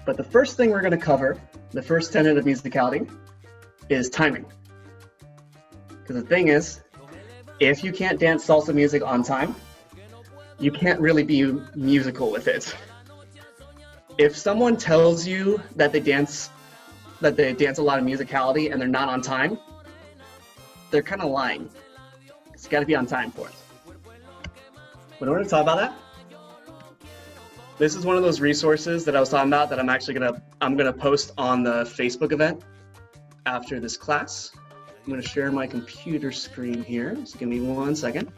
But the first thing we're going to cover, the first tenet of musicality, is timing. Because the thing is, if you can't dance salsa music on time, you can't really be musical with it. If someone tells you that they dance a lot of musicality and they're not on time, they're kind of lying. It's got to be on time for it. But in order to talk about that, this is one of those resources that I was talking about that I'm gonna post on the Facebook event after this class. I'm gonna share my computer screen here. Just give me 1 second.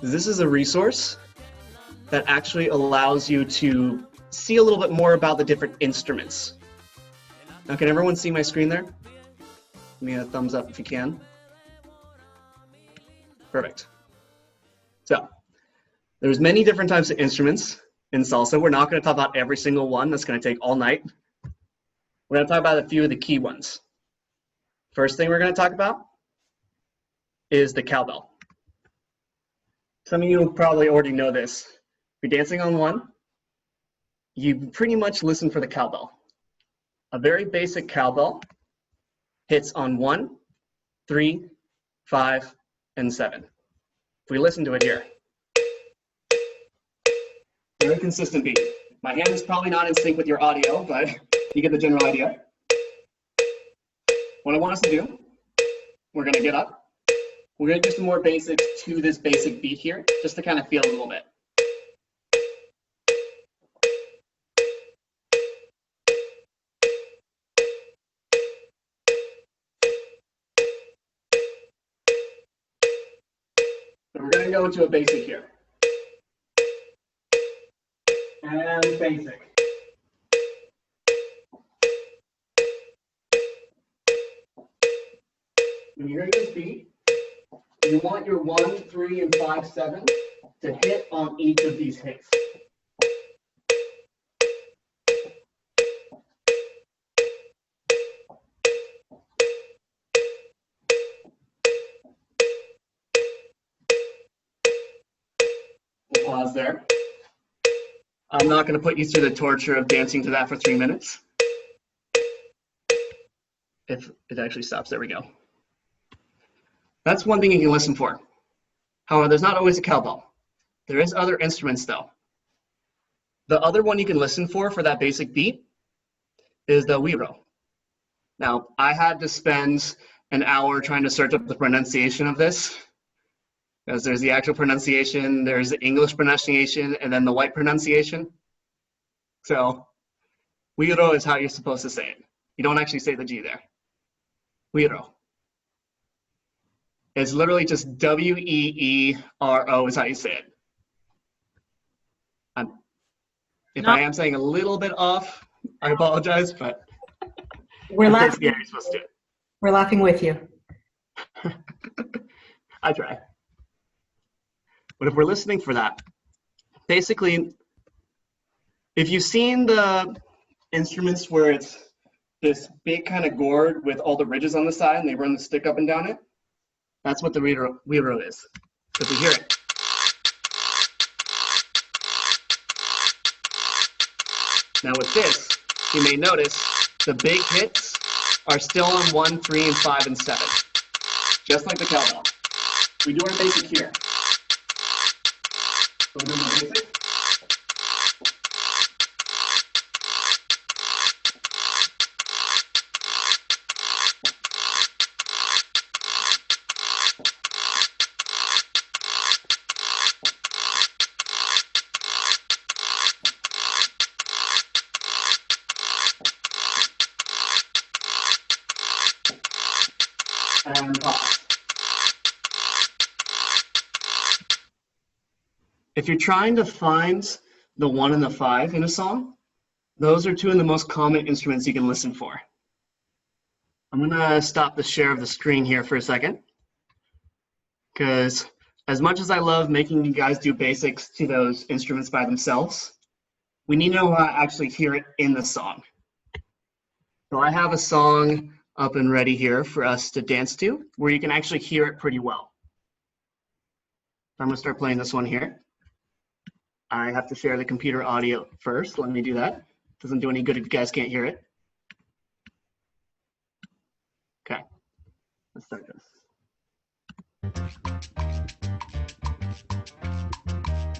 This is a resource that actually allows you to see a little bit more about the different instruments. Now, can everyone see my screen there? Give me a thumbs up if you can. Perfect. So, there's many different types of instruments in salsa. We're not going to talk about every single one. That's going to take all night. We're going to talk about a few of the key ones. First thing we're going to talk about is the cowbell. Some of you probably already know this. If you're dancing on one, you pretty much listen for the cowbell. A very basic cowbell hits on 1, 3, 5, and 7. If we listen to it here. Very consistent beat. My hand is probably not in sync with your audio, but you get the general idea. What I want us to do, we're going to get up. We're going to do some more basics to this basic beat here, just to kind of feel a little bit. So we're going to go into a basic here. And basic. When you're hearing this beat, you want your 1, 3, and 5, 7 to hit on each of these hits. We'll pause there. I'm not going to put you through the torture of dancing to that for 3 minutes. If it actually stops, there we go. That's one thing you can listen for. However, there's not always a cowbell. There is other instruments though. The other one you can listen for that basic beat is the güiro. Now, I had to spend an hour trying to search up the pronunciation of this, because there's the actual pronunciation, there's the English pronunciation, and then the white pronunciation. So, güiro is how you're supposed to say it. You don't actually say the G there. Güiro. It's literally just W-E-E-R-O is how you say it. If I am saying a little bit off, I apologize, but we're laughing. Yeah, you're supposed to do it. We're laughing with you. I try. But if we're listening for that, basically, if you've seen the instruments where it's this big kind of gourd with all the ridges on the side and they run the stick up and down it, that's what the güiro is. Because we hear it. Now with this, you may notice the big hits are still on 1, 3, and 5, and 7. Just like the cowbell. We do our basic here. So we're doing the basic. And pause. If you're trying to find the 1 and the 5 in a song, those are two of the most common instruments you can listen for. I'm gonna stop the share of the screen here for a second, because as much as I love making you guys do basics to those instruments by themselves, we need to know how to actually hear it in the song. So I have a song up and ready here for us to dance to, where you can actually hear it pretty well. I'm gonna start playing this one here. I have to share the computer audio first. Let me do that. Doesn't do any good if you guys can't hear it. Okay, let's start this.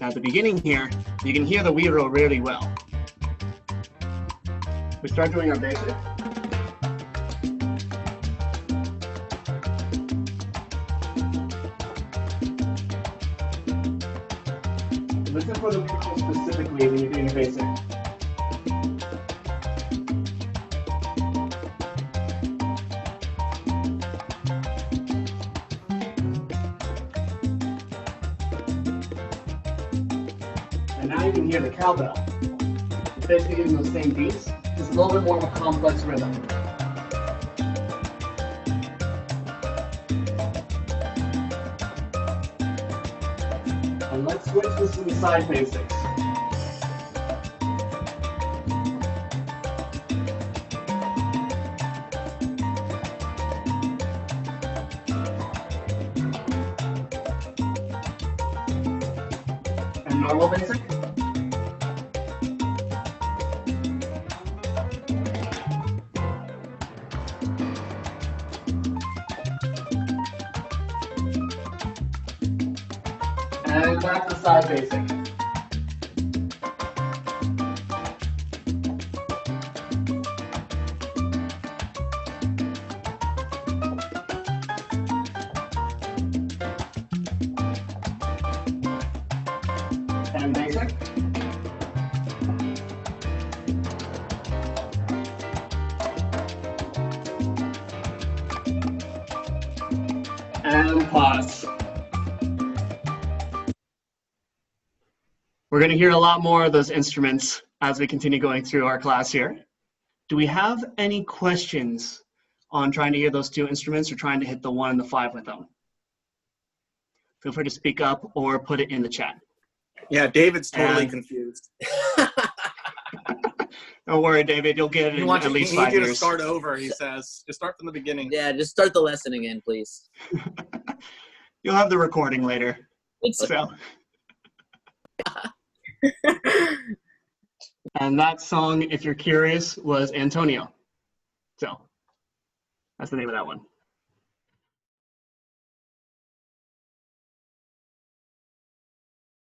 Now at the beginning here, you can hear the wheel roll really well. We start doing our basic. Listen for the wheel roll specifically when you're doing your basic. And now you can hear the cowbell. It's basically using those same beats, just a little bit more of a complex rhythm. And let's switch this to the side basics. And normal basic. And back to side basic. And basic. And pause. We're going to hear a lot more of those instruments as we continue going through our class here. Do we have any questions on trying to hear those two instruments or trying to hit the 1 and the 5 with them? Feel free to speak up or put it in the chat. Yeah, David's totally confused. Don't worry, David. You'll get it in at least 5 years. He needs you to start over, he says. Just start from the beginning. Yeah, just start the lesson again, please. You'll have the recording later. So. And that song, if you're curious, was Antonio. So that's the name of that one.